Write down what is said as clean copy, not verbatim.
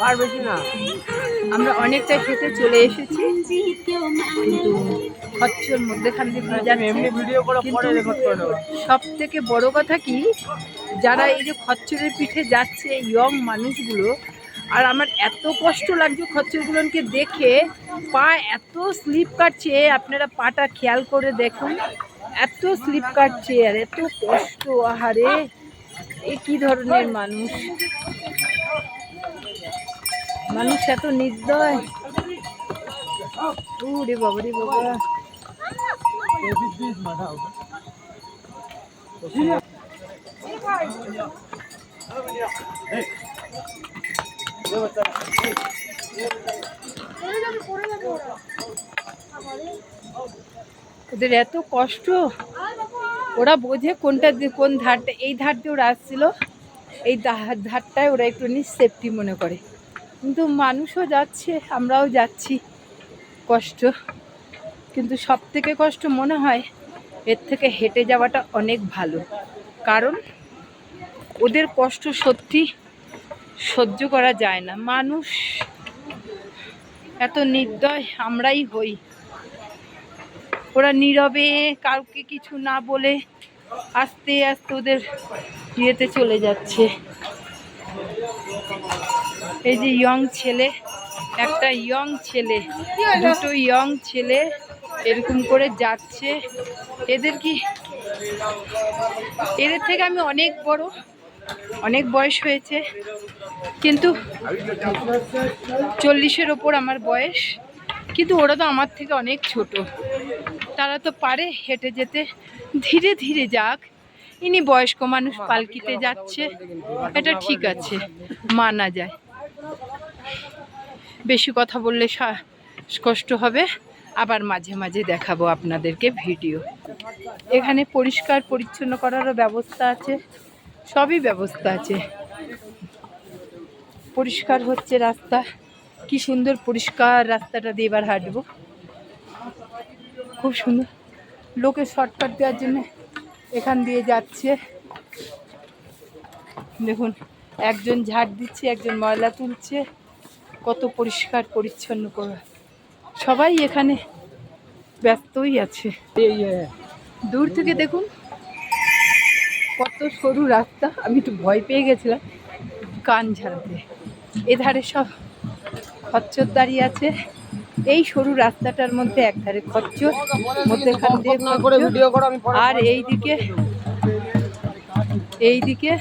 আর বেশি না। আমরা অনেকটা হেঁটে চলে এসেছি, কিন্তু খচ্চর মধ্যেখান দিয়ে এমনি ভিডিও করে পরে রেকর্ড করে নেবো। সব থেকে বড় কথা কি, যারা এই যে খচ্চরের পিঠে যাচ্ছে ইয়ং মানুষগুলো, আর আমার এত কষ্ট লাগছে খচ্চরগুলোকে দেখে, পা এত স্লিপ কাটছে, আপনারা পাটা খেয়াল করে দেখুন, এত স্লিপ কাটছে আর এত কষ্ট। আহারে, এ কি ধরনের মানুষ, মানুষ এত নির্দয়। ওরে বাবা রে বাবা, ওদের এত কষ্ট, ওরা বোঝে কোনটা কোন ধারটা, এই ধার দিয়ে ওরা আসছিল, এই ধারটায় ওরা একটু সেফটি মনে করে, কিন্তু মানুষও যাচ্ছে, আমরাও যাচ্ছি, কষ্ট। কিন্তু সব থেকে কষ্ট মনে হয় এর থেকে হেঁটে যাওয়াটা অনেক ভালো, কারণ ওদের কষ্ট সত্যি সহ্য করা যায় না। মানুষ এত নির্দয় আমরাই হই। ওরা নীরবে কাউকে কিছু না বলে আস্তে আস্তে ওদের ইয়েতে চলে যাচ্ছে। এই যে ইয়ং ছেলে, একটা ইয়ং ছেলে, দুটো ইয়ং ছেলে এরকম করে যাচ্ছে। এদের কি, এদের থেকে আমি অনেক বড়, অনেক বয়স হয়েছে, কিন্তু 40-এর ওপর আমার বয়স, কিন্তু ওরা তো আমার থেকে অনেক ছোট। তারা তো পারে হেঁটে যেতে, ধীরে ধীরে যাক। ইনি বয়স্ক মানুষ, পালকিতে যাচ্ছে, এটা ঠিক আছে, মানা যায়। বেশি কথা বললে কষ্ট হবে। আবার মাঝে মাঝে দেখাবো আপনাদেরকে ভিডিও। এখানে পরিষ্কার পরিচ্ছন্ন করারও ব্যবস্থা আছে, সবই ব্যবস্থা আছে। পরিষ্কার হচ্ছে রাস্তা, কি সুন্দর পরিষ্কার রাস্তাটা দিয়ে এবার হাঁটবো, খুব সুন্দর। লোকে শর্টকাট দেওয়ার জন্য এখান দিয়ে যাচ্ছে। দেখুন, একজন ঝাড় দিচ্ছে, একজন ময়লা তুলছে, কত পরিষ্কার পরিচ্ছন্ন করা। সবাই এখানে ব্যস্তই আছে। দূর থেকে দেখুন কত সরু রাস্তা, আমি একটু ভয় পেয়ে গেছিলাম কান ঝাড়াতে। এধারে সব খচ্চর দাঁড়িয়ে আছে, এই সরু রাস্তাটার মধ্যে একধারে খচ্চর, মধ্যেখান দিয়ে খচ্চর, আর এইদিকে